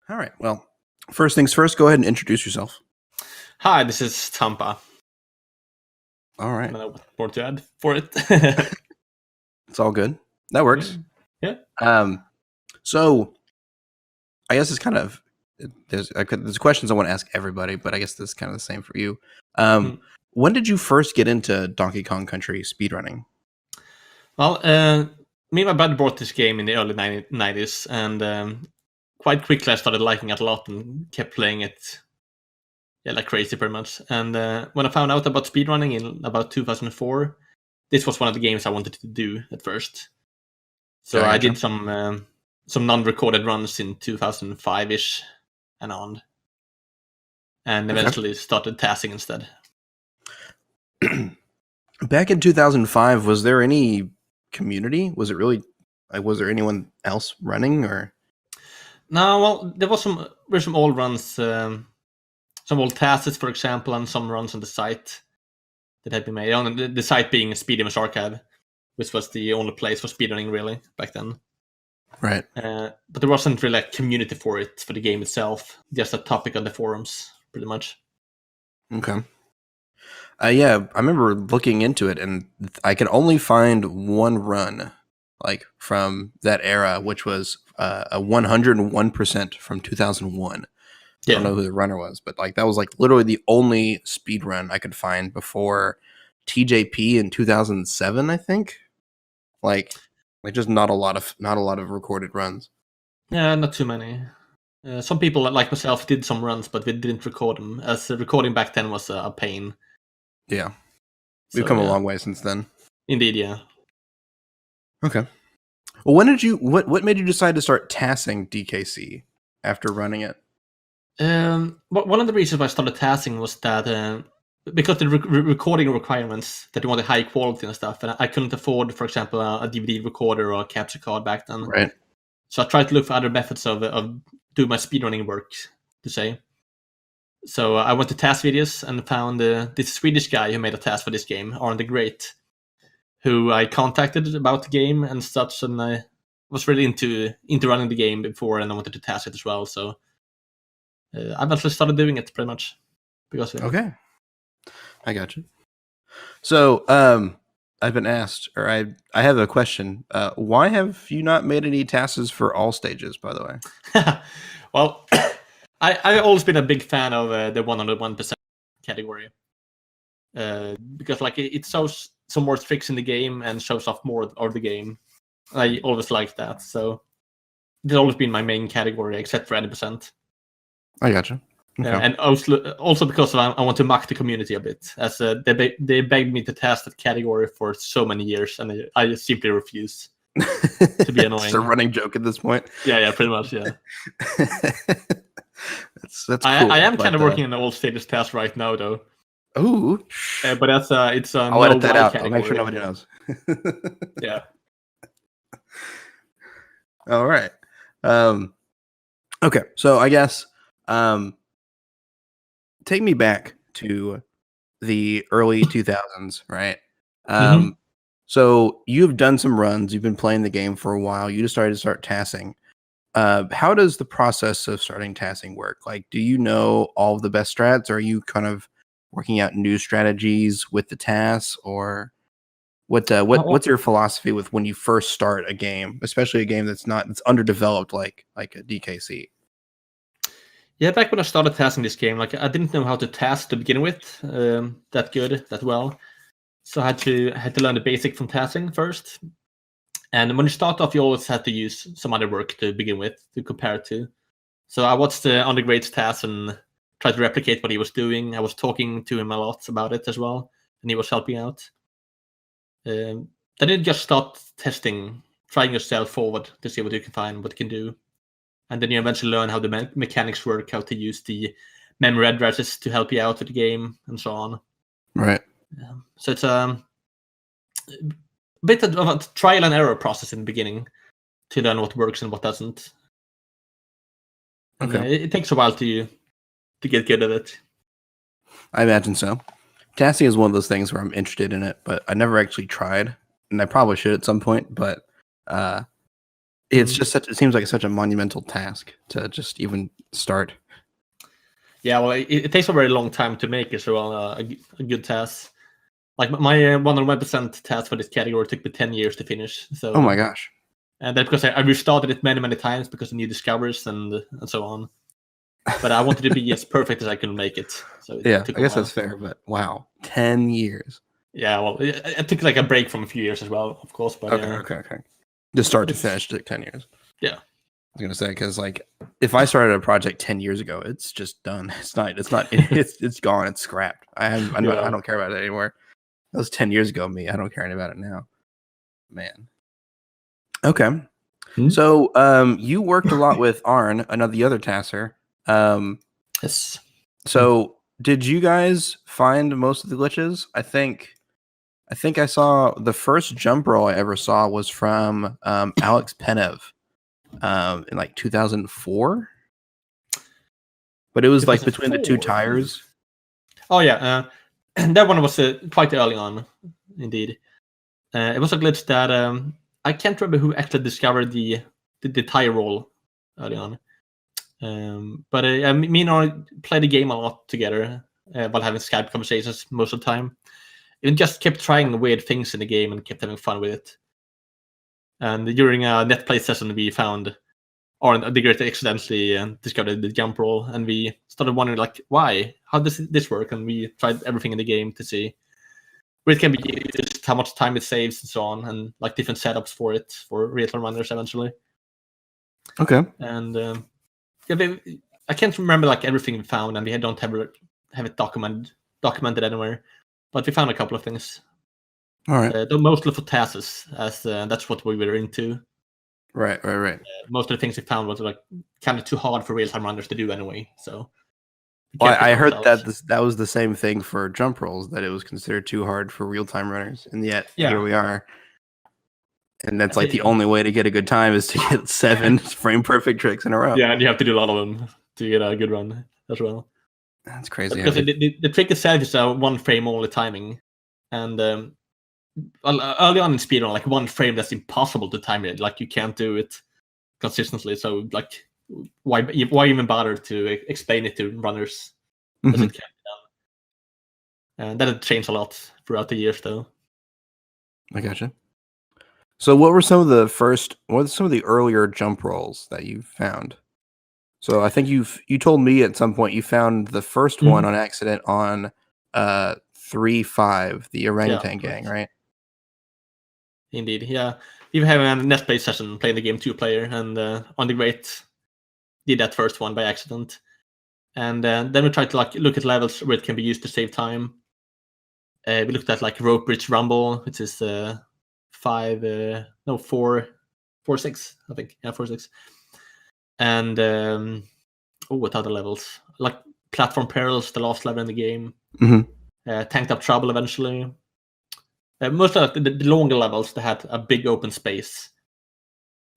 All right. Well, first things first, go ahead and introduce yourself. Hi, this is Tompa. All I right. don't know what more to add for it. It's all good. That works. Yeah. So I guess it's kind of there's questions I want to ask everybody, but I guess this is kind of the same for you. When did you first get into Donkey Kong Country speedrunning? Well, me and my brother bought this game in the early 90s, and quite quickly I started liking it a lot and kept playing it like crazy pretty much. And when I found out about speedrunning in about 2004, this was one of the games I wanted to do at first. So I did some non-recorded runs in 2005-ish and on. And eventually started tassing instead. Back in 2005, was there any community? Was it really was there anyone else running or? No, well, there was some old runs, some old tasks, for example, and some runs on the site that had been made. On the site being Speedruncom Archive, which was the only place for speedrunning really back then. Right. But there wasn't really a community for it, for the game itself. Just a topic on the forums, pretty much. Okay. Yeah, I remember looking into it, and I could only find one run, like from that era, which was a 101% from 2001. I don't know who the runner was, but like that was like literally the only speed run I could find before TJP in 2007, I think. Like just not a lot of recorded runs. Yeah, not too many. Some people like myself did some runs, but we didn't record them, as recording back then was a pain. Yeah. We've come a long way since then. Indeed, yeah. Okay. Well, when did you what made you decide to start tassing DKC after running it? One of the reasons why I started tassing was that because the recording requirements, that you wanted high quality and stuff, and I couldn't afford, for example, a DVD recorder or a capture card back then. Right. So I tried to look for other methods of doing my speedrunning work, to say. So I went to task videos and found this Swedish guy who made a task for this game, Arne the Great, who I contacted about the game and such, and I was really into running the game before, and I wanted to task it as well. So I eventually started doing it pretty much because of it. Okay, I got you. So I've been asked, or I have a question. Why have you not made any tasks for all stages, by the way? Well, I've always been a big fan of the 101% category because like it shows some more tricks in the game and shows off more of the game. I always liked that, so it's always been my main category, except for 80%. I gotcha. Okay. And also because I want to mock the community a bit, as they begged me to test that category for so many years, and I just simply refused. To be annoying. It's a running joke at this point. Yeah, pretty much, yeah. That's cool. I am kind of working on the all stages test right now, though. Ooh. But it's a I'll edit that out. Category. I'll make sure nobody knows. Yeah. All right. Okay, so I guess take me back to the early 2000s, right? So you've done some runs. You've been playing the game for a while. You decided to start tassing. How does the process of starting tassing work? Like, do you know all of the best strats? Or are you kind of working out new strategies with the tasks, or what's your philosophy with when you first start a game, especially a game that's underdeveloped like a DKC? Yeah, back when I started tassing this game, like I didn't know how to task to begin with that well. So I had to learn the basic from tassing first. And when you start off, you always have to use some other work to begin with, to compare it to. So I watched Arne the Great's task and tried to replicate what he was doing. I was talking to him a lot about it as well, and he was helping out. Then you just start testing, trying yourself forward to see what you can find, what you can do. And then you eventually learn how the mechanics work, how to use the memory addresses to help you out with the game, and so on. Right. So it's a bit of a trial and error process in the beginning to learn what works and what doesn't. Okay. It takes a while to get good at it. I imagine so. Tassing is one of those things where I'm interested in it, but I never actually tried, and I probably should at some point. But it's just such. It seems like such a monumental task to just even start. Yeah, well, it takes a very long time to make as well. A good task. Like my 100% task for this category took me 10 years to finish. So. Oh my gosh. And that's because I restarted it many times because of new discoveries and so on. But I wanted to be as perfect as I could make it. So yeah, I guess that's fair. But wow, 10 years. Yeah, well, I took like a break from a few years as well, of course. But okay. To start to finish, it took 10 years. Yeah, I was gonna say because like if I started a project 10 years ago, it's just done. It's not. It's gone. It's scrapped. I don't care about it anymore. That was 10 years ago. Me, I don't care any about it now. Man. Okay. So you worked a lot with Arn, the other tasser. Yes. So did you guys find most of the glitches? I think I saw the first jump roll I ever saw was from Alex Penev in like 2004. But it was like between the two tires. Oh yeah, that one was quite early on, indeed. It was a glitch that I can't remember who actually discovered the tire roll early on. But me and I played the game a lot together while having Skype conversations most of the time. And just kept trying weird things in the game and kept having fun with it. And during a net play session, we found Arn the Great accidentally discovered the jump roll, and we started wondering like, why? How does this work? And we tried everything in the game to see where it can be used, how much time it saves, and so on, and like different setups for it for real-time runners eventually. Okay. And I can't remember like everything we found, and we don't have it documented anywhere. But we found a couple of things. All right. Mostly for tasks, as that's what we were into. Right. Most of the things we found was like kind of too hard for real-time runners to do anyway. So. Well, I heard that was the same thing for jump rolls, that it was considered too hard for real-time runners, and yet here we are. And that's like the only way to get a good time is to get 7 frame perfect tricks in a row. Yeah, and you have to do a lot of them to get a good run as well. That's crazy. Because the trick itself is 1 frame only timing, and early on in speedrun, like 1 frame that's impossible to time it. Like you can't do it consistently. So like, why even bother to explain it to runners? Because it can't be done. And that had changed a lot throughout the years, though. I gotcha. So what were some of the earlier jump rolls that you found? So I think you told me at some point you found the first one on accident on 3.5, the Orangutan Gang, right? Indeed, yeah. We were having a net play session playing the game 2-player, and on the Great did that first one by accident. And then we tried to like look at levels where it can be used to save time. We looked at like Rope Bridge Rumble, which is 4-6, I think. Yeah, 4-6. And what other levels? Like Platform Perils, the last level in the game. Tanked Up Trouble eventually. Most of the longer levels, they had a big open space.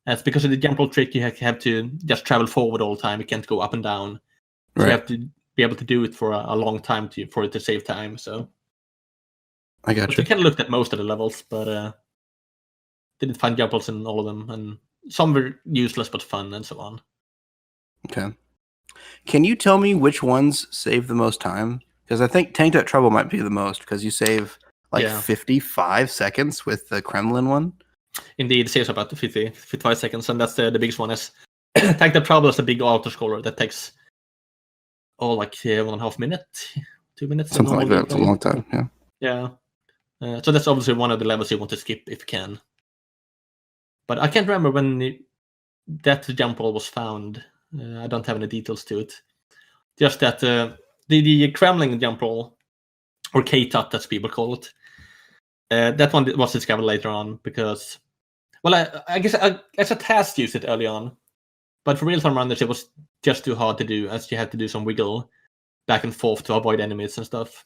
That's because of the jump roll trick, you have to just travel forward all the time. You can't go up and down. So you have to be able to do it for a long time for it to save time. So I got you. We kind of looked at most of the levels, but didn't find jump rolls in all of them. And some were useless but fun and so on. Okay. Can you tell me which ones save the most time? Because I think Tanked Up Trouble might be the most, because you save 55 seconds with the Kremlin one. Indeed, it saves about 55 seconds, and that's the biggest one. Is Tanked Up Trouble is a big autoscroller that takes 1.5 minutes, 2 minutes. Something like that. It's a long time, yeah. Yeah. So that's obviously one of the levels you want to skip if you can. But I can't remember when that jump roll was found. I don't have any details to it. Just that the Kremlin jump roll, or K-Tut as people call it, that one was discovered later on because, I guess as a task used it early on, but for real-time runners it was just too hard to do, as you had to do some wiggle back and forth to avoid enemies and stuff.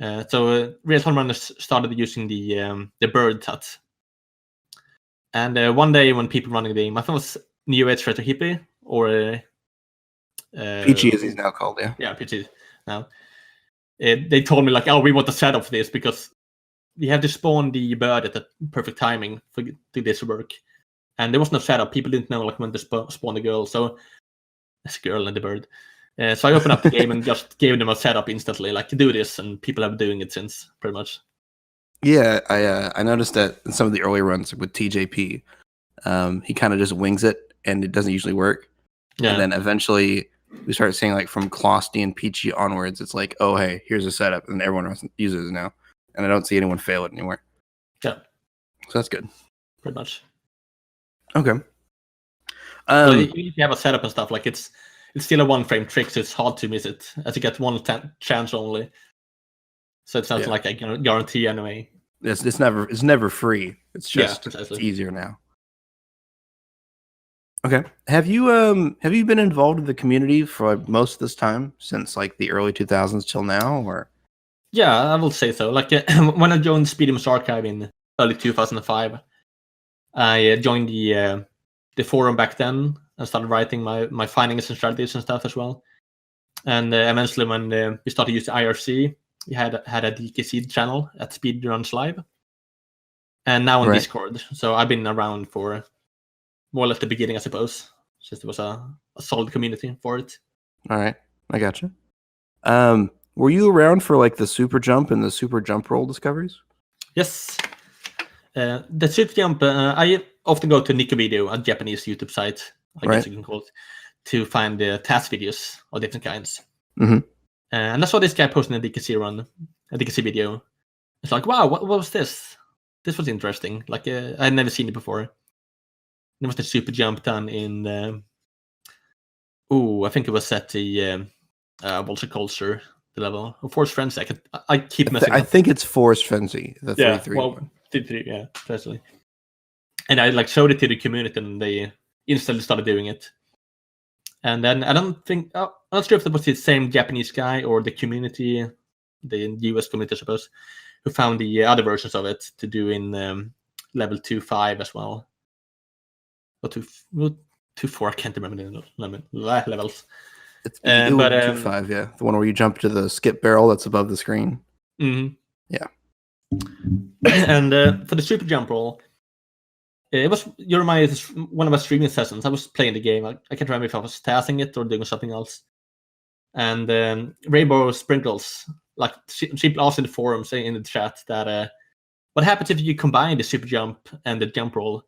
So real-time runners started using the bird tut. And one day when people running the game, I think it was Neo Edge Retro Hippie, or Peachy, as he's now called, yeah. Yeah, Peachy now. They told me, like, we want a setup for this, because you have to spawn the bird at the perfect timing for this to work. and there was no setup. People didn't know like when to spawn the girl. So that's a girl and the bird. So I opened up the game and just gave them a setup instantly, like to do this, and people have been doing it since pretty much. Yeah, I noticed that in some of the early runs with TJP, he kind of just wings it, and it doesn't usually work. Yeah. And then eventually we start seeing like from Closty and Peachy onwards, it's like, oh hey, here's a setup, and everyone uses it now, and I don't see anyone fail it anywhere. Yeah, so that's good. Pretty much. Okay. If you have a setup and stuff, like it's still a 1-frame trick, so it's hard to miss it, as you get one chance only. So it's not like a guarantee anyway. It's never free. It's just it's easier now. Okay. Have you been involved in the community for most of this time since like the early 2000s till now, or? Yeah, I will say so. Like when I joined Speedruns Archive in early 2005, I joined the forum back then and started writing my findings and strategies and stuff as well. And eventually, when we started using IRC, we had a DKC channel at Speedruns Live, and now on Discord. So I've been around for more or less the beginning, I suppose. Just there was a solid community for it. All right, I gotcha. Were you around for like the super jump and the super jump roll discoveries? Yes. The super jump, I often go to NicoVideo, a Japanese YouTube site, I guess you can call it, to find the task videos of different kinds. Mm-hmm. And I saw this guy posting a DKC video. It's like, wow, what was this? This was interesting. Like, I had never seen it before. There was the super jump done in, I think it was at the Vulture Culture, the level of Force Frenzy. I keep messing up. I think it's Force Frenzy, the 3-3. Well, 3-3, yeah, especially. And I like showed it to the community, and they instantly started doing it. And then I'm not sure if it was the same Japanese guy or the community, the US community, I suppose, who found the other versions of it to do in level 2-5 as well. Or 2-4, I can't remember the levels. It's 2-5, yeah. The one where you jump to the skip barrel that's above the screen. Mm-hmm. Yeah. And for the super jump roll, it was one of my streaming sessions. I was playing the game. I can't remember if I was tasking it or doing something else. And Rainbow Sprinkles, like she asked in the forum, saying in the chat that what happens if you combine the super jump and the jump roll?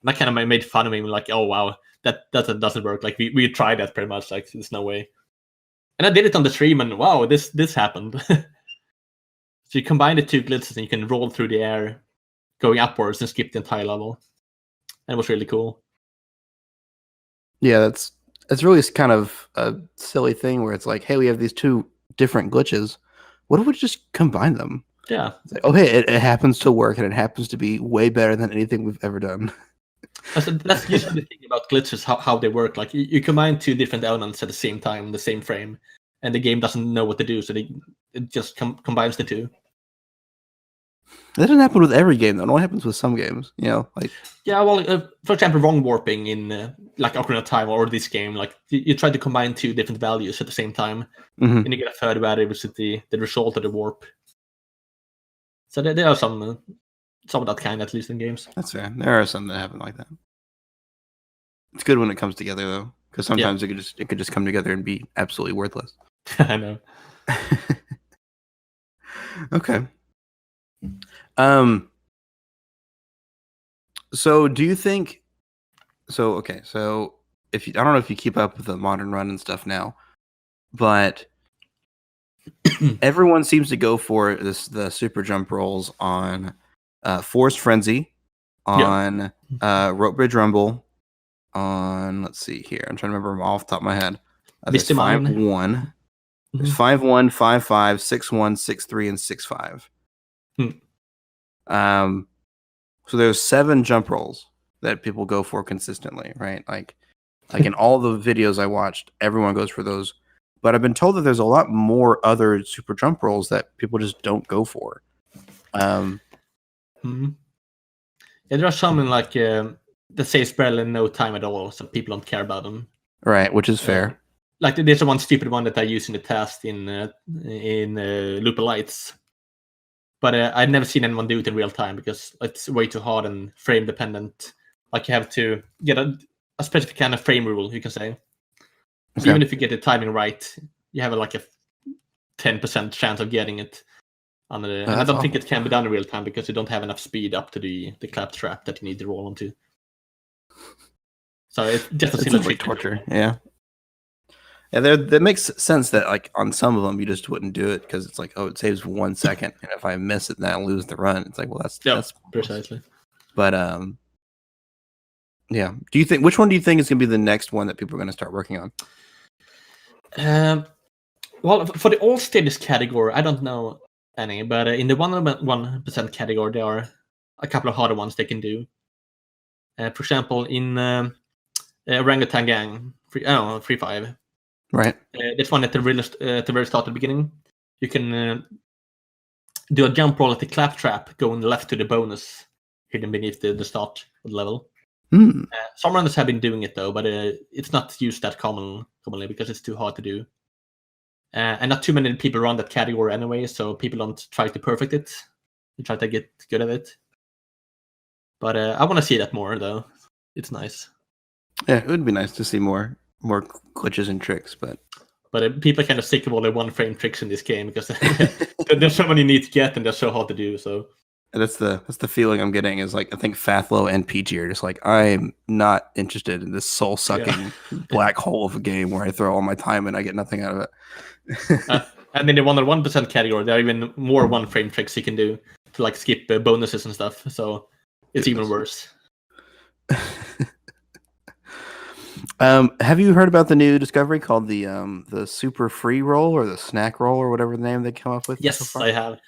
And I kind of made fun of him, like, oh wow, that doesn't work. Like we tried that pretty much. Like there's no way. And I did it on the stream, and wow, this happened. So you combine the two glitzes, and you can roll through the air, going upwards, and skip the entire level. And it was really cool. Yeah, that's really kind of a silly thing where it's like, hey, we have these two different glitches. What if we just combine them? Yeah. It's like, oh, hey, it happens to work, and it happens to be way better than anything we've ever done. That's usually the thing about glitches, how they work. Like you combine two different elements at the same time, in the same frame, and the game doesn't know what to do, so it just combines the two. That doesn't happen with every game, though. It only happens with some games, like. Yeah, well, for example, wrong warping in like Ocarina of Time or this game, like you try to combine two different values at the same time, and you get a third value, which is the result of the warp. So there are some of that kind, at least in games. That's fair. There are some that happen like that. It's good when it comes together, though, because sometimes it could just come together and be absolutely worthless. I know. Okay. So do you think? So okay. So I don't know if you keep up with the modern run and stuff now, but everyone seems to go for the super jump rolls on Force Frenzy, on Rope Bridge Rumble, on let's see here. I'm trying to remember them all off the top of my head. There's 5-1. There's 5-1, 5-5, 6-1, 6-3, and 6-5. So there's 7 jump rolls that people go for consistently, right? Like in all the videos I watched, everyone goes for those. But I've been told that there's a lot more other super jump rolls that people just don't go for. Yeah, there are some in like that say spell in no time at all, so people don't care about them. Right, which is fair. Like there's one stupid one that I use in the test in Loop of Lights. But I've never seen anyone do it in real time because it's way too hard and frame dependent Like you have to get a specific kind of frame rule, you can say. So Okay. even if you get the timing right, you have like a 10% chance of getting it. And I don't think it can be done in real time because you don't have enough speed up to the claptrap that you need to roll onto. So it's just a silly trick. Torture. Yeah. Yeah, that makes sense that like on some of them you just wouldn't do it because it's like, oh, it saves 1 second, and if I miss it, then I lose the run. It's like, well, that's precisely. But yeah. Do you think which one do you think is going to be the next one that people are going to start working on? Well, for the all stages category, I don't know any, but in the 1% category, there are a couple of harder ones they can do. For example, in Orangutan Gang 3.5. Right. This one at the very start of the beginning, you can do a jump roll at the claptrap going left to the bonus hidden beneath the start of the level. Some runners have been doing it though, but it's not used that commonly because it's too hard to do. And not too many people run that category anyway, so people don't try to perfect it. They try to get good at it. But I want to see that more though. It's nice. Yeah, it would be nice to see more glitches and tricks, but people are kind of sick of all the one-frame tricks in this game because there's so many you need to get and they're so hard to do. So that's the feeling I'm getting is like I think Fathlow and PG are just like I'm not interested in this soul-sucking black hole of a game where I throw all my time and I get nothing out of it. And in the 1% category, there are even more one-frame tricks you can do to like skip bonuses and stuff. So it's even worse. Have you heard about the new discovery called the super free roll or the snack roll or whatever the name they come up with? Yes, so far? I have.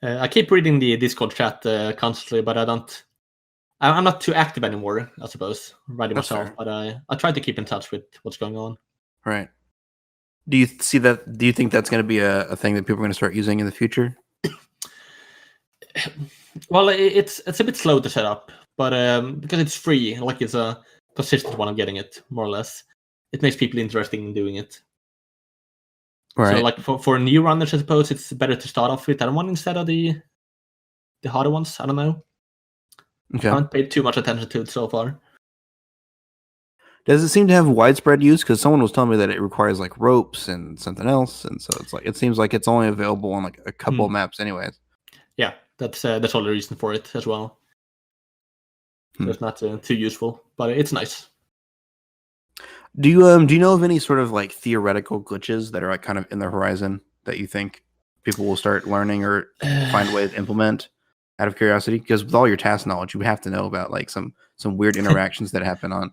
I keep reading the Discord chat constantly, but I'm not too active anymore, I suppose, writing myself. Fair. But I try to keep in touch with what's going on. Right. Do you see that? Do you think that's going to be a thing that people are going to start using in the future? Well, it's a bit slow to set up, but because it's free, like it's a consistent one of getting it, more or less, it makes people interested in doing it. Right. So, like for new runners, I suppose it's better to start off with that one instead of the harder ones. I don't know. Okay. I haven't paid too much attention to it so far. Does it seem to have widespread use? Because someone was telling me that it requires like ropes and something else, and so it's like it seems like it's only available on like a couple maps, anyways. Yeah, that's all the reason for it as well. So it's not too useful, but it's nice. Do you know of any sort of like theoretical glitches that are like kind of in the horizon that you think people will start learning or find a way to implement out of curiosity? Because with all your task knowledge, you have to know about like some weird interactions that happen on.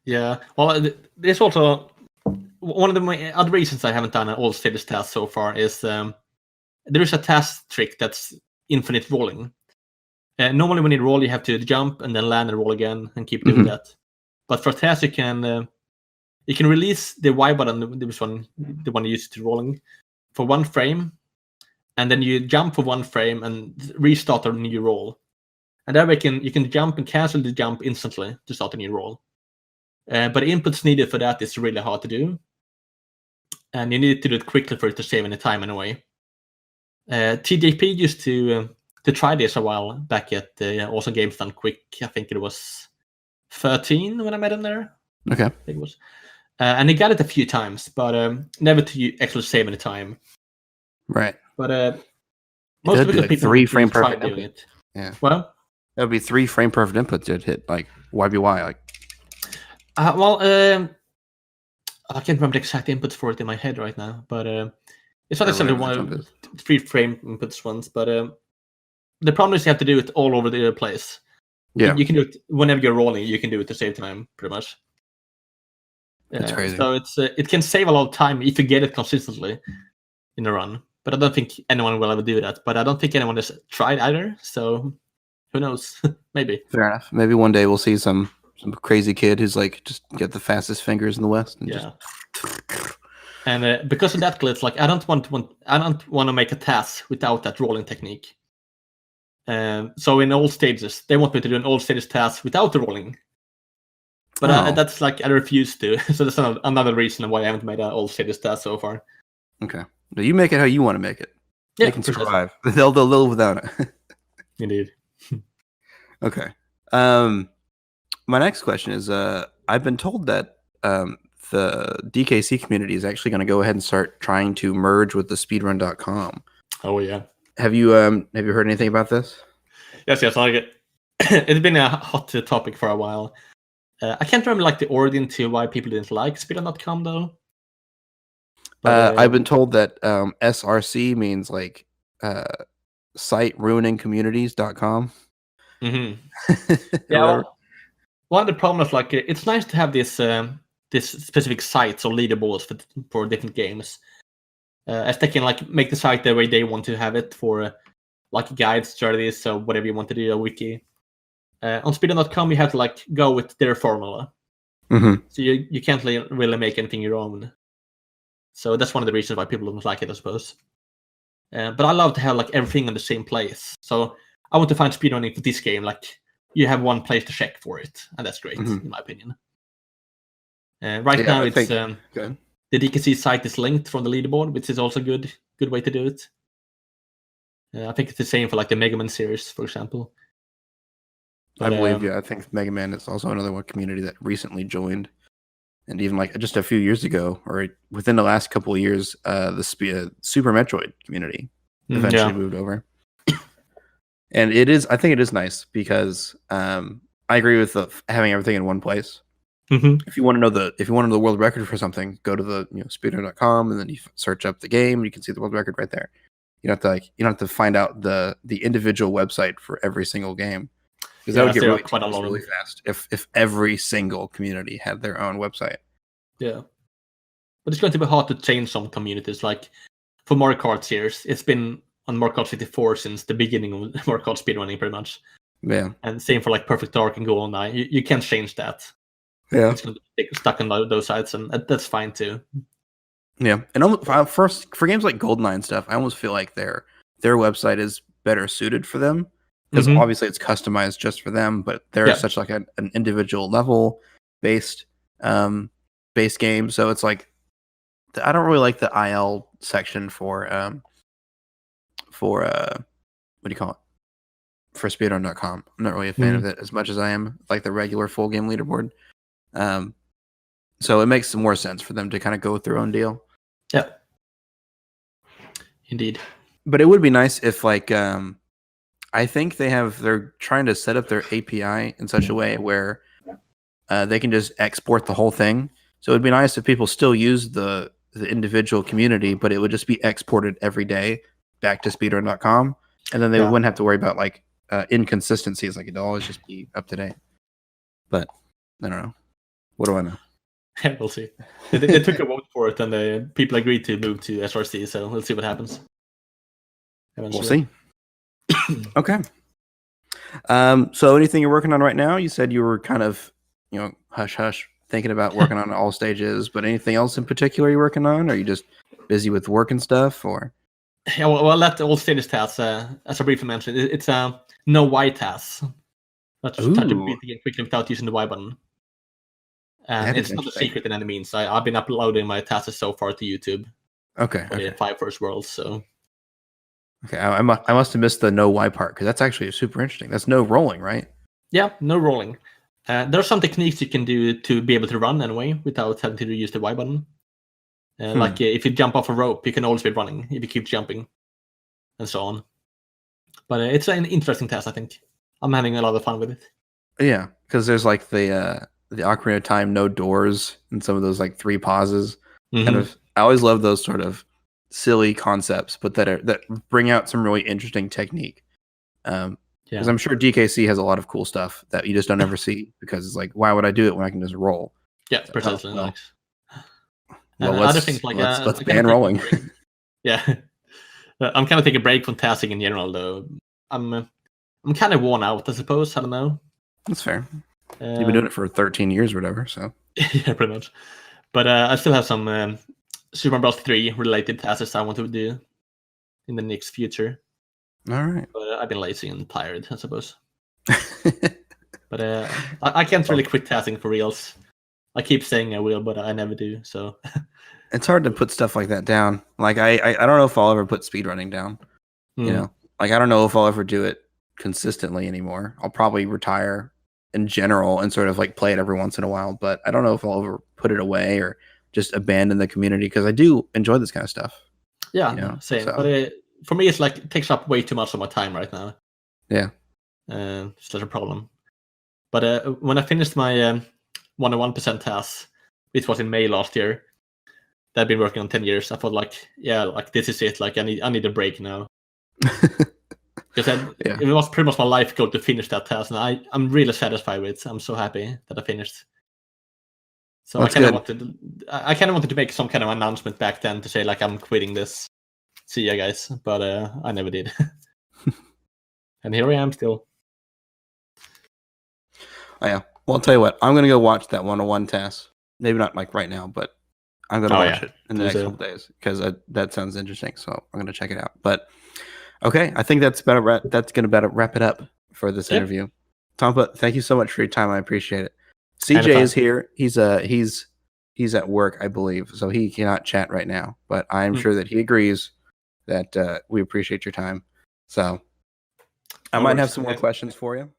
Yeah, well, there's also one of the other reasons I haven't done an all status task so far is there is a task trick that's infinite rolling. Normally when you roll, you have to jump and then land and roll again and keep doing that. But for task, you can release the Y button, the one you used to rolling, for 1 frame, and then you jump for 1 frame and restart a new roll. And that way you can jump and cancel the jump instantly to start a new roll. But the inputs needed for that is really hard to do, and you need to do it quickly for it to save any time anyway. TJP used to try this a while back at Awesome Games Done Quick. I think it was 13 when I met him there. Okay. I think it was. And he got it a few times, but never to actually save any time. Right. But most of it like people 3 frame perfect doing it. Yeah. Well, that would be 3 frame perfect inputs to hit like YBY. Like. I can't remember the exact inputs for it in my head right now, but it's not necessarily 3 frame inputs ones. But the problem is you have to do it all over the place. Yeah, you can do it whenever you're rolling. You can do it to save time, pretty much. That's crazy. So it can save a lot of time if you get it consistently in a run. But I don't think anyone will ever do that. But I don't think anyone has tried either. So who knows? Maybe. Fair enough. Maybe one day we'll see some crazy kid who's like just get the fastest fingers in the West. And just... And because of that glitch, like I don't want to make a task without that rolling technique. So in all stages, they want me to do an all stages task without the rolling. But that's like I refuse to. So that's another reason why I haven't made an all stages task so far. Okay. Now you make it how you want to make it. Yeah, they can survive. They'll live without it. Indeed. Okay. My next question is, I've been told that the DKC community is actually going to go ahead and start trying to merge with the speedrun.com. Oh yeah. Have you heard anything about this? Yes. It's been a hot topic for a while. I can't remember like the origin to why people didn't like speedrun.com though. But, I've been told that SRC means like site ruining communities.com. Yeah. Well, one of the problems, like, it's nice to have this this specific sites or leaderboards for different games, as they can like make the site the way they want to have it for like guides, strategies, so whatever you want to do, a wiki. On speedrun.com, you have to like go with their formula, so you can't really make anything your own. So that's one of the reasons why people don't like it, I suppose. But I love to have like everything in the same place. So I want to find speedrunning for this game. Like you have one place to check for it, and that's great in my opinion. Right now, it's the DKC site is linked from the leaderboard, which is also good way to do it. I think it's the same for like the Mega Man series, for example. But, I believe, I think Mega Man is also another one community that recently joined. And even like just a few years ago, or within the last couple of years, the Super Metroid community eventually moved over. And I think it is nice because I agree with having everything in one place. If you want to know the world record for something, go to the speedrun.com and then you search up the game. You can see the world record right there. You don't have to find out the individual website for every single game. Because that would get really fast if every single community had their own website. Yeah. But it's going to be hard to change some communities. Like for Mario Kart series, it's been on Mario Kart 64 since the beginning of Mario Kart speedrunning, pretty much. Yeah. And same for like Perfect Dark and Go Online. You can't change that. Yeah. It's going to be stuck on those sites, and that's fine too. Yeah. And for games like GoldenEye and stuff, I almost feel like their website is better suited for them. Because obviously it's customized just for them, but they're such like an individual level based game. So it's like I don't really like the IL section for what do you call it? For speedrun.com. I'm not really a fan of it as much as I am like the regular full game leaderboard. So it makes some more sense for them to kind of go with their own deal. Yeah. Indeed. But it would be nice if like I think they're trying to set up their API in such a way where they can just export the whole thing. So it'd be nice if people still use the individual community, but it would just be exported every day back to speedrun.com. And then they wouldn't have to worry about like inconsistencies. Like it'd always just be up to date. But I don't know. What do I know? Yeah, we'll see. They took a vote for it, and the people agreed to move to SRC. So we'll see what happens. We'll see. Okay. So anything you're working on right now? You said you were kind of, hush hush, thinking about working on all stages, but anything else in particular you're working on? Or are you just busy with work and stuff, or? Yeah, well, that all stages task, as I briefly mentioned, it's a no Y task. Let's just try to beat the game quickly without using the Y button. And it's not a secret in any means. I've been uploading my tasks so far to YouTube. Okay. For the 5 first worlds, so. Okay, I must have missed the no Y part, because that's actually super interesting. That's no rolling, right? Yeah, no rolling. There are some techniques you can do to be able to run anyway without having to use the Y button. Like if you jump off a rope, you can always be running if you keep jumping, and so on. But it's an interesting task, I think. I'm having a lot of fun with it. Yeah, because there's like the Ocarina of Time no doors and some of those like 3 pauses. Kind of, I always love those sort of silly concepts, but that bring out some really interesting technique. Because I'm sure DKC has a lot of cool stuff that you just don't ever see, because it's like, why would I do it when I can just roll? Yeah, precisely. Well, other things like let's ban rolling. Yeah, I'm kind of taking a break from tasking in general, though. I'm kind of worn out, I suppose. I don't know. That's fair. You've been doing it for 13 years or whatever, so. Yeah, pretty much. But I still have some Super Mario Bros. 3 related tasks I want to do in the next future. All right. But I've been lazy and tired, I suppose. But I can't really quit tasking for reals. I keep saying I will, but I never do. So it's hard to put stuff like that down. Like I don't know if I'll ever put speedrunning down. Like I don't know if I'll ever do it consistently anymore. I'll probably retire in general and sort of like play it every once in a while. But I don't know if I'll ever put it away or just abandon the community because I do enjoy this kind of stuff. Yeah, you know? same. So, But for me, it's like it takes up way too much of my time right now. yeah. It's such a problem. But when I finished my 101% task, which was in May last year, that I've been working on 10 years, I thought like, yeah, like this is it. Like I need a break now. Because it was pretty much my life goal to finish that task, and I'm really satisfied with it. I'm so happy that I finished. So I kind of wanted to make some kind of announcement back then to say like I'm quitting this. See ya guys, but I never did. And here I am still. Oh, yeah. Well, I'll tell you what. I'm gonna go watch that 101 task. Maybe not like right now, but I'm gonna watch it in the next couple days because that sounds interesting. So I'm gonna check it out. But okay, I think that's gonna wrap it up for this interview. Tompa, thank you so much for your time. I appreciate it. CJ is here. He's at work, I believe, so he cannot chat right now. But I'm sure that he agrees that we appreciate your time. So I might have some more questions for you.